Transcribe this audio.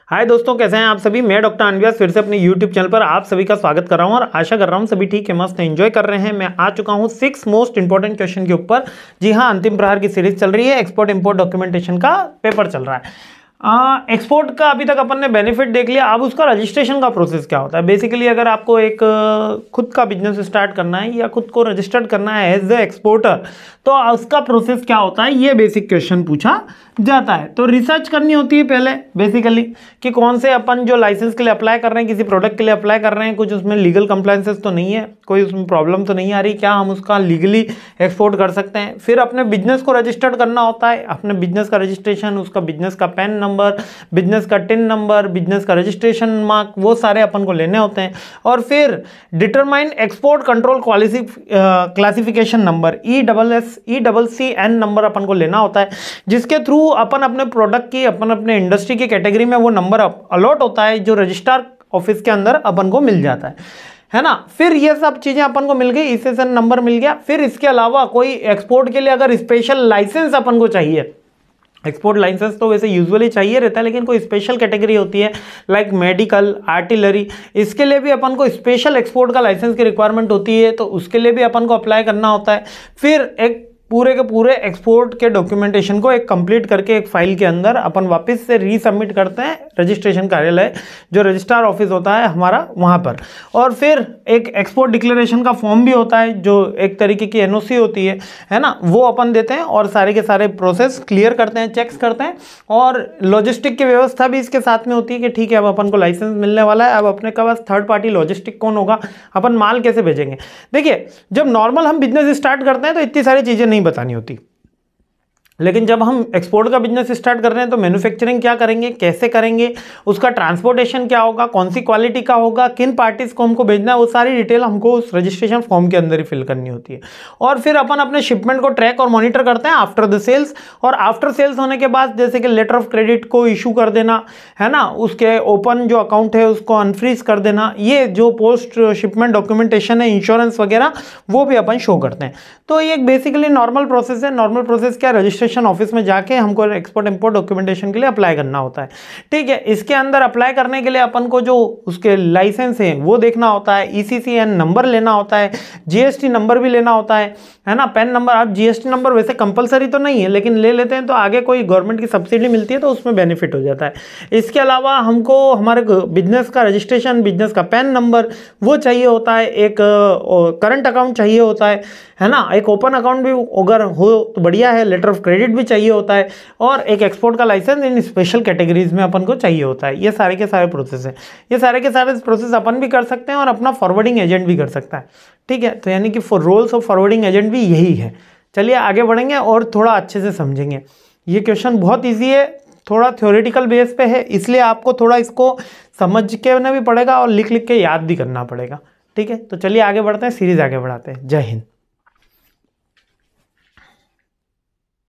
हाय दोस्तों, कैसे हैं आप सभी। मैं डॉक्टर अनव्यास फिर से अपने यूट्यूब चैनल पर आप सभी का स्वागत कर रहा हूं और आशा कर रहा हूं सभी ठीक है, मस्त एंजॉय कर रहे हैं। मैं आ चुका हूं 6 मोस्ट इंपॉर्टेंट क्वेश्चन के ऊपर। जी हां, अंतिम प्रहार की सीरीज चल रही है, एक्सपोर्ट इंपोर्ट डॉक्यूमेंटेशन का पेपर चल रहा है। एक्सपोर्ट का अभी तक अपन ने बेनिफिट देख लिया। अब उसका रजिस्ट्रेशन का प्रोसेस क्या होता है। बेसिकली अगर आपको एक खुद का बिजनेस स्टार्ट करना है या खुद को रजिस्टर्ड करना है एज ए एक्सपोर्टर, तो उसका प्रोसेस क्या होता है, ये बेसिक क्वेश्चन पूछा जाता है। तो रिसर्च करनी होती है पहले बेसिकली कि कौन से अपन जो लाइसेंस के लिए अप्लाई कर रहे हैं, किसी प्रोडक्ट के लिए अप्लाई कर रहे हैं, कुछ उसमें लीगल कंप्लायंसेस तो नहीं है, कोई उसमें प्रॉब्लम तो नहीं आ रही, क्या हम उसका लीगली एक्सपोर्ट कर सकते हैं। फिर अपने बिजनेस को रजिस्टर्ड करना होता है, अपने बिजनेस का रजिस्ट्रेशन, उसका बिजनेस का पैन नंबर, बिजनेस का टिन नंबर, बिजनेस का रजिस्ट्रेशन मार्क, वो सारे अपन को लेने होते हैं। और फिर determine export control classification number ECCN number अपन को लेना होता है, जिसके थ्रू अपन अपने प्रोडक्ट की, अपन अपने इंडस्ट्री की कैटेगरी में वो नंबर अलॉट होता है, जो रजिस्ट्रार ऑफिस के अंदर अपन को मिल जाता है ना। फिर ये सब चीजें अपन को मिल गई, ECCN नंबर मिल गया। फिर इसके अलावा कोई एक्सपोर्ट के लिए अगर स्पेशल लाइसेंस अपन को चाहिए, एक्सपोर्ट लाइसेंस तो वैसे यूजुअली चाहिए रहता है, लेकिन कोई स्पेशल कैटेगरी होती है लाइक मेडिकल, आर्टिलरी, इसके लिए भी अपन को स्पेशल एक्सपोर्ट का लाइसेंस की रिक्वायरमेंट होती है, तो उसके लिए भी अपन को अप्लाई करना होता है। फिर एक पूरे के पूरे एक्सपोर्ट के डॉक्यूमेंटेशन को एक कंप्लीट करके एक फाइल के अंदर अपन वापस से रीसबमिट करते हैं रजिस्ट्रेशन कार्यालय, जो रजिस्ट्रार ऑफिस होता है हमारा, वहां पर। और फिर एक एक्सपोर्ट डिक्लेरेशन का फॉर्म भी होता है, जो एक तरीके की NOC होती है ना, वो अपन देते हैं और सारे के सारे प्रोसेस क्लियर करते हैं, चेक्स करते हैं। और लॉजिस्टिक की व्यवस्था भी इसके साथ में होती है कि ठीक है, अब अपन को लाइसेंस मिलने वाला है, अब अपने के पास थर्ड पार्टी लॉजिस्टिक कौन होगा, अपन माल कैसे भेजेंगे। देखिए, जब नॉर्मल हम बिजनेस स्टार्ट करते हैं तो इतनी सारी चीजें नहीं बतानी होती, लेकिन जब हम एक्सपोर्ट का बिजनेस स्टार्ट कर रहे हैं तो मैन्युफैक्चरिंग क्या करेंगे, कैसे करेंगे, उसका ट्रांसपोर्टेशन क्या होगा, कौन सी क्वालिटी का होगा, किन पार्टीज को हमको भेजना है, वो सारी डिटेल हमको उस रजिस्ट्रेशन फॉर्म के अंदर ही फिल करनी होती है। और फिर अपन अपने शिपमेंट को ट्रैक और मॉनिटर करते हैं आफ्टर द सेल्स। और आफ्टर सेल्स होने के बाद जैसे कि लेटर ऑफ क्रेडिट को इशू कर देना है ना, उसके ओपन जो अकाउंट है उसको अनफ्रीज कर देना, ये जो पोस्ट शिपमेंट डॉक्यूमेंटेशन है, इंश्योरेंस वगैरह, वो भी अपन शो करते हैं। तो ये एक बेसिकली नॉर्मल प्रोसेस है। नॉर्मल प्रोसेस क्या, रजिस्ट्रेशन ऑफिस में जाके हमको एक्सपोर्ट इंपोर्ट डॉक्यूमेंटेशन के लिए अप्लाई करना होता है। ठीक है, इसके अंदर अप्लाई करने के लिए अपन को जो उसके लाइसेंस हैं वो देखना होता है, ECCN नंबर लेना होता है, GST नंबर भी लेना होता है ना, पैन नंबर। अब GST नंबर वैसे कंपलसरी तो नहीं है, लेकिन ले लेते हैं तो आगे कोई गवर्नमेंट की सब्सिडी मिलती है तो उसमें बेनिफिट हो जाता है। इसके अलावा हमको हमारे बिजनेस का रजिस्ट्रेशन, बिजनेस का पैन नंबर वो चाहिए होता है, एक करंट अकाउंट चाहिए होता है ना, एक ओपन अकाउंट भी अगर हो तो बढ़िया है, लेटर ऑफ क्रेडिट भी चाहिए होता है, और एक एक्सपोर्ट का लाइसेंस इन स्पेशल कैटेगरीज में अपन को चाहिए होता है। ये सारे के सारे प्रोसेस है, ये सारे के सारे प्रोसेस अपन भी कर सकते हैं और अपना फॉरवर्डिंग एजेंट भी कर सकता है। ठीक है, तो यानी कि रोल्स ऑफ फॉरवर्डिंग एजेंट भी यही है। चलिए आगे बढ़ेंगे और थोड़ा अच्छे से समझेंगे। ये क्वेश्चन बहुत ईजी है, थोड़ा थ्योरेटिकल बेस पे है, इसलिए आपको थोड़ा इसको समझ के भी पड़ेगा और लिख लिख के याद भी करना पड़ेगा। ठीक है, तो चलिए आगे बढ़ते हैं, सीरीज आगे बढ़ाते हैं। जय हिंद।